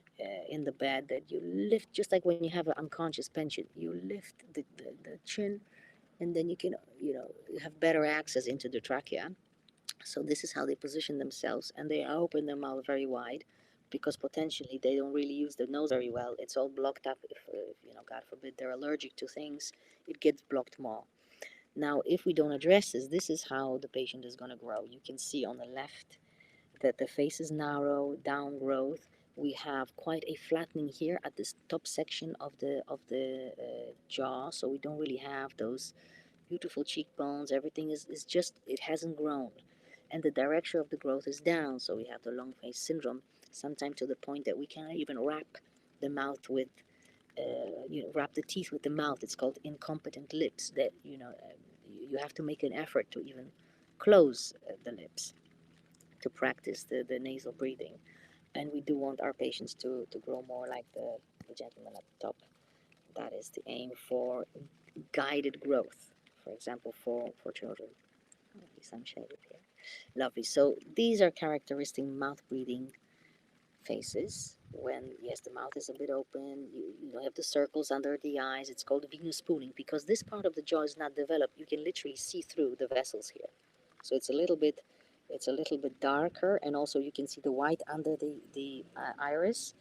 in the bed, that you lift, just like when you have an unconscious patient, you lift the chin, and then you can, have better access into the trachea. So this is how they position themselves, and they open their mouth very wide because potentially they don't really use the nose very well. It's all blocked up. If God forbid, they're allergic to things, it gets blocked more. Now, if we don't address this is how the patient is going to grow. You can see on the left that the face is narrow, down growth. We have quite a flattening here at this top section of the jaw, so we don't really have those beautiful cheekbones. Everything is just, it hasn't grown. And the direction of the growth is down, so we have the long face syndrome, sometimes to the point that we cannot even wrap the mouth with, wrap the teeth with the mouth. It's called incompetent lips, that, you have to make an effort to even close the lips to practice the nasal breathing. And we do want our patients to grow more like the gentleman at the top. That is the aim for guided growth, for example, for children. At least I'm shaded here. Lovely. So these are characteristic mouth breathing faces. When, yes, the mouth is a bit open, you have the circles under the eyes. It's called venous spooning because this part of the jaw is not developed. You can literally see through the vessels here. So it's a little bit darker, and also you can see the white under the iris,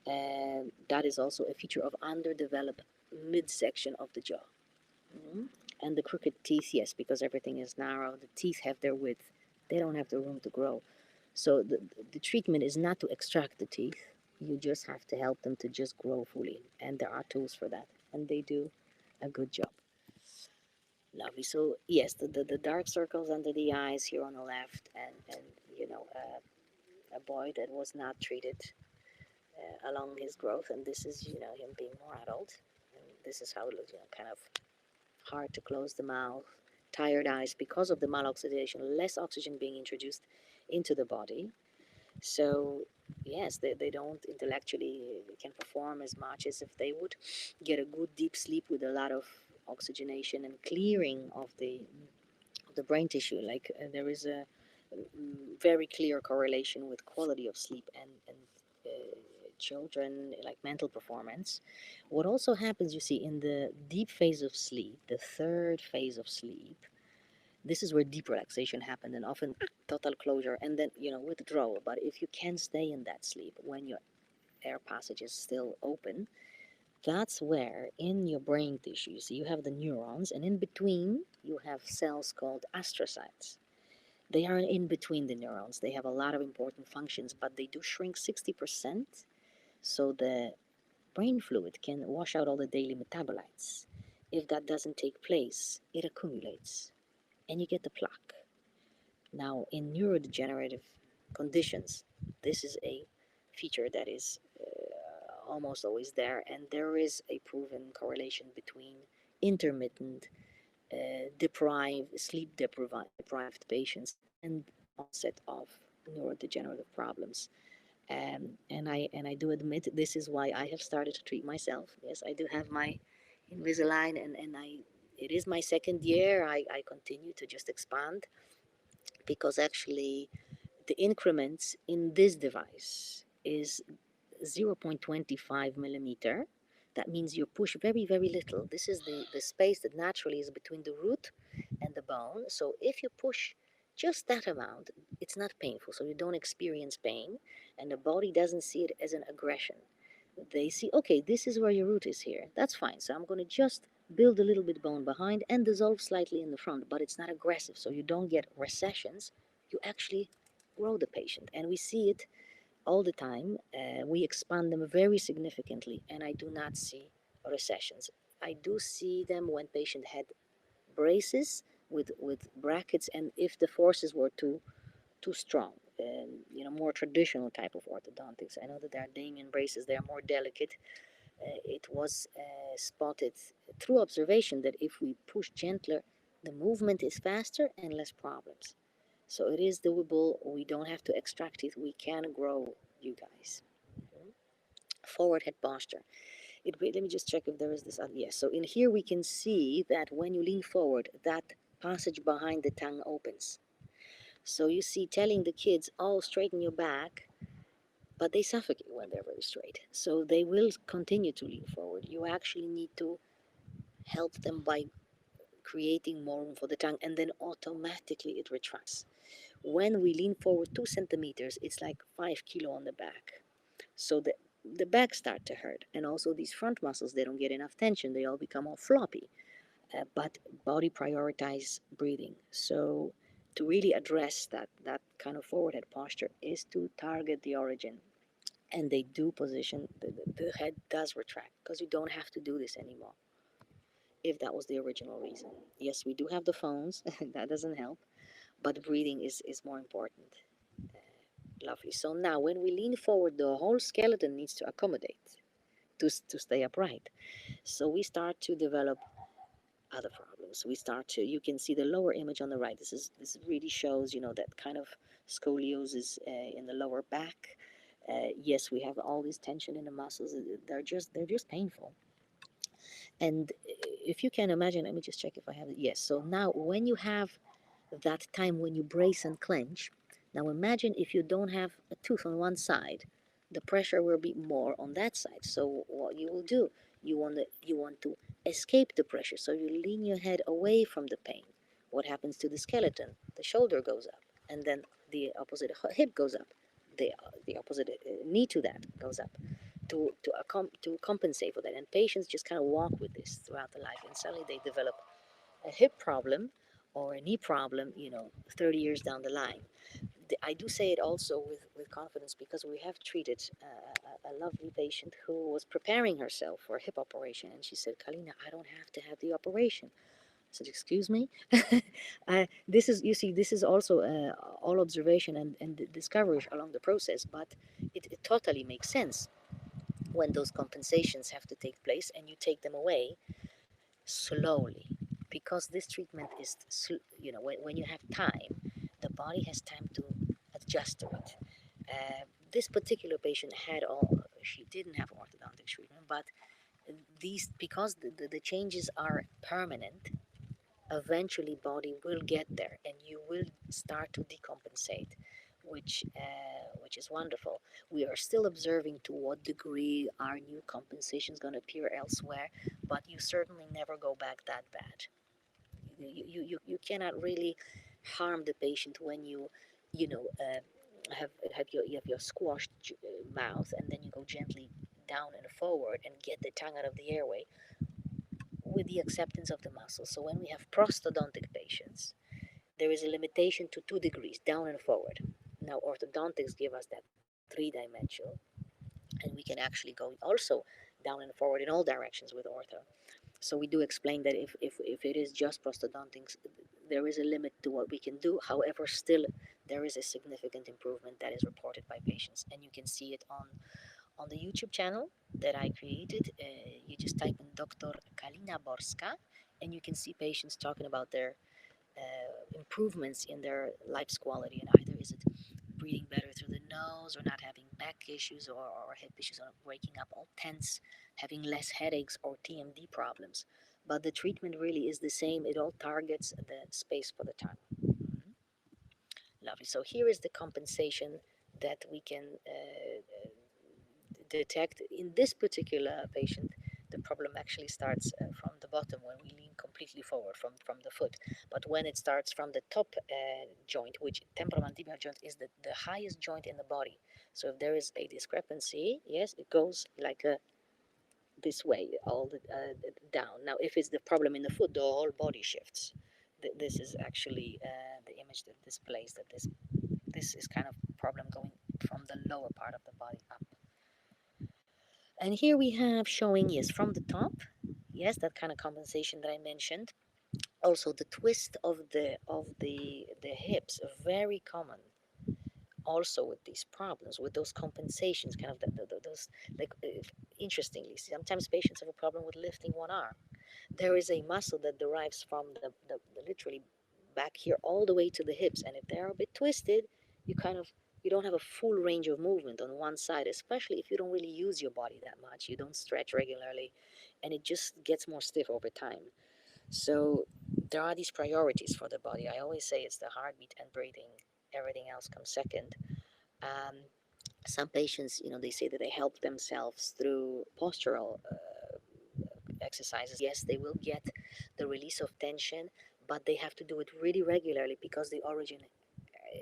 and that is also a feature of underdeveloped midsection of the jaw. Mhm. And the crooked teeth, yes, because everything is narrow. The teeth have their width. They don't have the room to grow. So the treatment is not to extract the teeth. You just have to help them to just grow fully. And there are tools for that. And they do a good job. Lovely. So, yes, the dark circles under the eyes here on the left, and a boy that was not treated along his growth. And this is, him being more adult. And this is how it looks, kind of hard to close the mouth, tired eyes because of the maloxidation, less oxygen being introduced into the body. So, yes, they don't intellectually can perform as much as if they would get a good deep sleep with a lot of oxygenation and clearing of the brain tissue. Like there is a very clear correlation with quality of sleep and children, like mental performance. What also happens, you see, in the deep phase of sleep, the third phase of sleep, this is where deep relaxation happens, and often total closure and then, withdrawal. But if you can stay in that sleep when your air passage is still open, that's where in your brain tissue, so you have the neurons, and in between you have cells called astrocytes. They are in between the neurons. They have a lot of important functions, but they do shrink 60%, so the brain fluid can wash out all the daily metabolites. If that doesn't take place, it accumulates and you get the plaque. Now, in neurodegenerative conditions, this is a feature that is almost always there, and there is a proven correlation between intermittent, sleep deprived patients and onset of neurodegenerative problems. And I do admit this is why I have started to treat myself. Yes, I do have my Invisalign, and it is my second year. I continue to just expand because actually the increments in this device is 0.25 millimeter. That means you push very, very little. This is the space that naturally is between the root and the bone. So if you push just that amount, it's not painful. So you don't experience pain, and the body doesn't see it as an aggression. They see, okay, this is where your root is here. That's fine. So I'm going to just build a little bit bone behind and dissolve slightly in the front, but it's not aggressive. So you don't get recessions. You actually grow the patient. And we see it all the time. We expand them very significantly, and I do not see recessions. I do see them when patient had braces with brackets, and if the forces were too strong. More traditional type of orthodontics. I know that there are Damien braces; they are more delicate. It was spotted through observation that if we push gentler, the movement is faster and less problems. So it is doable. We don't have to extract it. We can grow, you guys. Mhm. Forward head posture. Let me just check if there is this. Yes. So in here we can see that when you lean forward, that passage behind the tongue opens. So you see, telling the kids, "Oh, straighten your back," but they suffocate when they're very straight. So they will continue to lean forward. You actually need to help them by creating more room for the tongue, and then automatically it retracts. When we lean forward 2 centimeters, it's like 5 kilo on the back. So the back start to hurt, and also these front muscles, they don't get enough tension. They all become all floppy. But body prioritize breathing. So to really address that kind of forward head posture is to target the origin, and they do position the head does retract because you don't have to do this anymore if that was the original reason. Yes, we do have the phones, that doesn't help, but breathing is more important. Lovely. So now when we lean forward, the whole skeleton needs to accommodate to stay upright. So we start to develop other problems. We start to, you can see the lower image on the right. This really shows, that kind of scoliosis in the lower back. Yes, we have all this tension in the muscles. They're just painful. And if you can imagine, let me just check if I have it. Yes. So now when you have that time when you brace and clench, now imagine if you don't have a tooth on one side, the pressure will be more on that side. So what you will do, you want to escape the pressure. So you lean your head away from the pain. What happens to the skeleton? The shoulder goes up, and then the opposite hip goes up. The opposite knee to that goes up to compensate for that. And patients just kind of walk with this throughout the life, and suddenly they develop a hip problem or a knee problem, 30 years down the line. I do say it also with confidence because we have treated a lovely patient who was preparing herself for a hip operation, and she said, "Kalina, I don't have to have the operation." I said, "Excuse me?" This is, you see, this is also all observation and discovery along the process, but it totally makes sense when those compensations have to take place and you take them away slowly, because this treatment is, when you have time, the body has time to adjust to it. This particular patient she didn't have orthodontic treatment, but these, because the changes are permanent, eventually body will get there and you will start to decompensate, which is wonderful. We are still observing to what degree are new compensations going to appear elsewhere, but you certainly never go back that bad. You cannot really harm the patient when you know you have your squashed mouth, and then you go gently down and forward and get the tongue out of the airway with the acceptance of the muscle. So when we have prosthodontic patients, there is a limitation to 2 degrees down and forward. Now orthodontics give us that 3 dimensional, and we can actually go also down and forward in all directions with ortho. So we do explain that if it is just prosthodontics, there is a limit to what we can do. However, still there is a significant improvement that is reported by patients, and you can see it on the YouTube channel that I created. You just type in Dr. Kalina Borska, and you can see patients talking about their improvements in their life's quality, and either is it breathing better through the nose, or not having back issues or hip issues, or waking up all tense, having less headaches or TMD problems. But the treatment really is the same. It all targets the space for the tongue. Mhm. Lovely. So here is the compensation that we can detect in this particular patient. The problem actually starts from the bottom when we lean completely forward from the foot. But when it starts from the top joint, which temporomandibular joint is the highest joint in the body. So if there is a discrepancy, yes, it goes like this way, all the, down. Now, if it's the problem in the foot, the whole body shifts. This is actually the image that displays that this is kind of problem going from the lower part of the body up. And here we have showing, yes, from the top, yes, that kind of compensation that I mentioned. Also, the twist of the hips are very common. Also, with these problems, with those compensations, kind of those like interestingly, sometimes patients have a problem with lifting one arm. There is a muscle that derives from the literally back here all the way to the hips, and if they're a bit twisted, you kind of you don't have a full range of movement on one side, especially if you don't really use your body that much, you don't stretch regularly, and it just gets more stiff over time. So there are these priorities for the body. I always say it's the heartbeat and breathing, everything else comes second. um, some patients, they say that they help themselves through postural exercises. Yes, they will get the release of tension, but they have to do it really regularly because the origin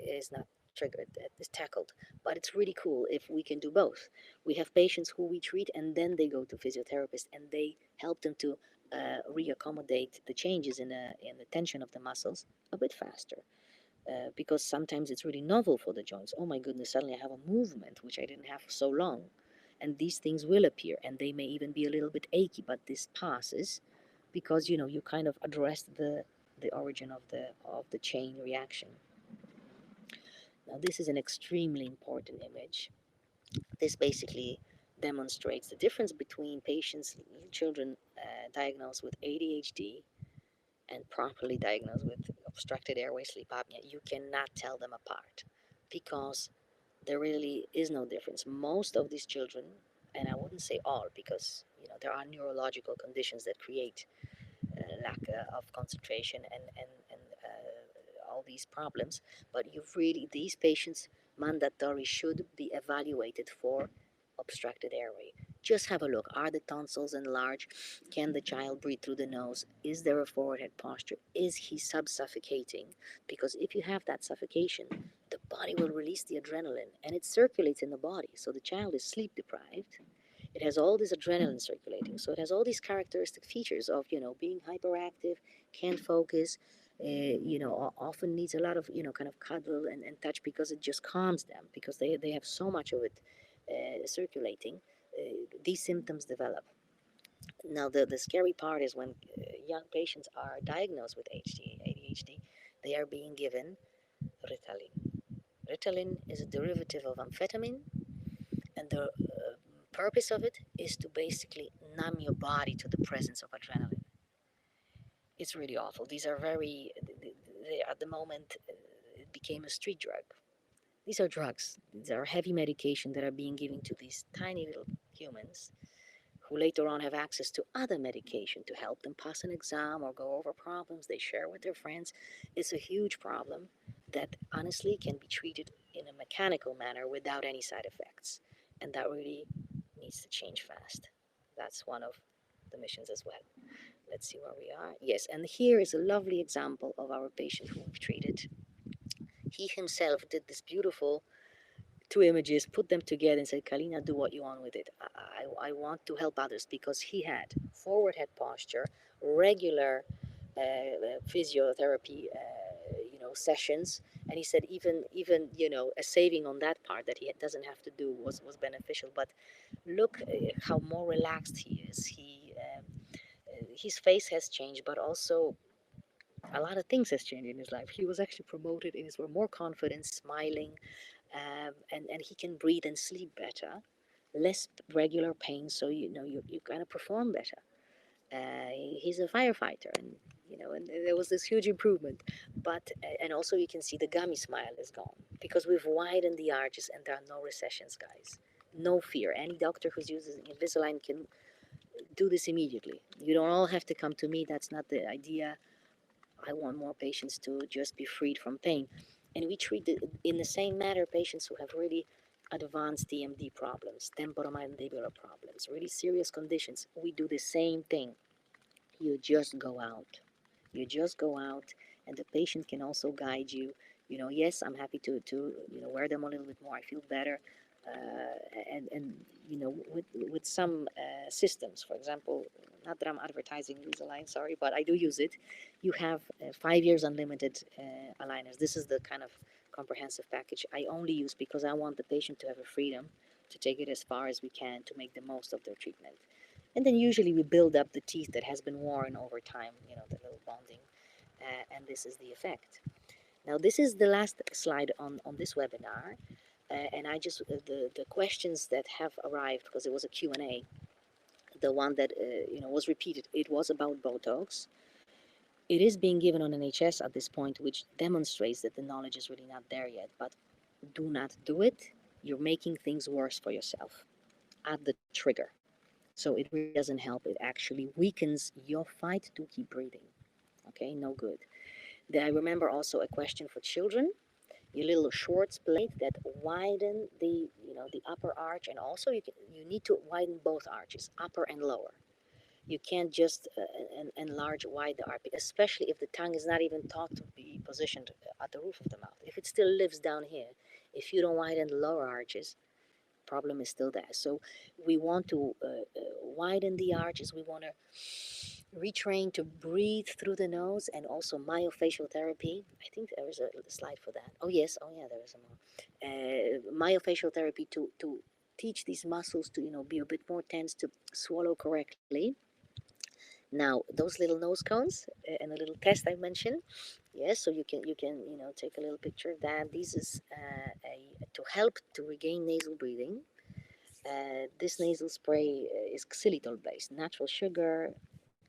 is not triggered, is tackled. But it's really cool if we can do both. We have patients who we treat and then they go to physiotherapists and they help them to reaccommodate the changes in the tension of the muscles a bit faster. Because sometimes it's really novel for the joints. Oh my goodness, suddenly I have a movement which I didn't have for so long. And these things will appear and they may even be a little bit achy, but this passes because you kind of addressed the origin of the chain reaction. Now this is an extremely important image. This basically demonstrates the difference between patients, children diagnosed with ADHD and properly diagnosed with obstructed airway sleep apnea. You cannot tell them apart because there really is no difference. Most of these children, and I wouldn't say all, because there are neurological conditions that create lack of concentration and all these problems. But these patients mandatory should be evaluated for obstructed airway. Just have a look. Are the tonsils enlarged? Can the child breathe through the nose? Is there a forward head posture? Is he sub-suffocating? Because if you have that suffocation, the body will release the adrenaline and it circulates in the body. So the child is sleep deprived. It has all this adrenaline circulating. So it has all these characteristic features of, being hyperactive, can't focus, often needs a lot of, kind of cuddle and touch because it just calms them because they have so much of it circulating. These symptoms develop. Now, the scary part is when young patients are diagnosed with ADHD, they are being given Ritalin. Ritalin is a derivative of amphetamine, and the purpose of it is to basically numb your body to the presence of adrenaline. It's really awful. These are at the moment, it became a street drug. These are drugs. These are heavy medication that are being given to these tiny little humans who later on have access to other medication to help them pass an exam or go over problems they share with their friends. It's a huge problem that honestly can be treated in a mechanical manner without any side effects. And that really needs to change fast. That's one of the missions as well. Let's see where we are. Yes, and here is a lovely example of our patient who we've treated. He himself did this beautiful two images, put them together, and said, Kalina, do what you want with it. I want to help others because he had forward head posture, regular physiotherapy, sessions, and he said even a saving on that part that he doesn't have to do was beneficial. But look how more relaxed he is. His face has changed, but also a lot of things has changed in his life. He was actually promoted and he's more confident, smiling, and he can breathe and sleep better, less regular pain, so you kind of perform better. He's a firefighter, and there was this huge improvement. But and also you can see the gummy smile is gone. because we've widened the arches and there are no recessions, guys. No fear. Any doctor who's using Invisalign can do this immediately. You don't all have to come to me. That's not the idea. I want more patients to just be freed from pain. And we treat in the same manner patients who have really advanced DMD problems, temporomandibular problems, really serious conditions. We do the same thing. You just go out. You just go out, and the patient can also guide you. Yes, I'm happy to wear them a little bit more. I feel better, and with some systems. For example, not that I'm advertising Invisalign, sorry, but I do use it. You have 5 years unlimited aligners. This is the kind of comprehensive package I only use because I want the patient to have a freedom to take it as far as we can to make the most of their treatment. And then usually we build up the teeth that has been worn over time, the little bonding, and this is the effect. Now, this is the last slide on this webinar, and I just, the questions that have arrived, because it was a Q&A, the one that, was repeated, it was about Botox. It is being given on NHS at this point, which demonstrates that the knowledge is really not there yet, but do not do it. You're making things worse for yourself at the trigger. So it really doesn't help. It actually weakens your fight to keep breathing. Okay, no good. Then I remember also a question for children. Your little Schwartz plate that widen the upper arch, and also you need to widen both arches, upper and lower. You can't just enlarge wide the arch, especially if the tongue is not even thought to be positioned at the roof of the mouth. If it still lives down here, if you don't widen the lower arches, problem is still there. So we want to widen the arches. We want to retrain to breathe through the nose, and also myofascial therapy. I think there is a slide for that. Oh yes, oh yeah, there is a more. Myofascial therapy to teach these muscles to be a bit more tense, to swallow correctly. Now those little nose cones and a little test I mentioned. Yes, so you can take a little picture of that. This is to help to regain nasal breathing. This nasal spray is xylitol based, natural sugar,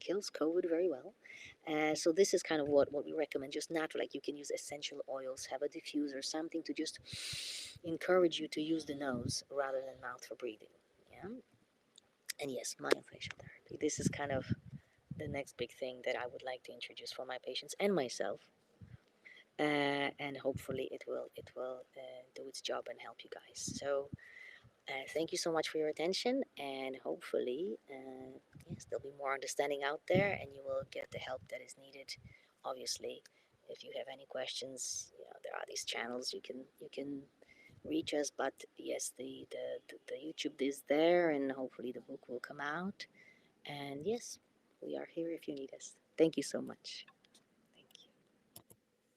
kills COVID very well. So this is kind of what we recommend, just natural. Like you can use essential oils, have a diffuser, something to just encourage you to use the nose rather than mouth for breathing. Yeah, and yes, myofascial therapy. This is kind of the next big thing that I would like to introduce for my patients and myself, and hopefully it will do its job and help you guys. So thank you so much for your attention, and hopefully, yes, there'll be more understanding out there, and you will get the help that is needed. Obviously, if you have any questions, there are these channels you can reach us. But yes, the YouTube is there, and hopefully the book will come out. And yes, we are here if you need us. Thank you so much.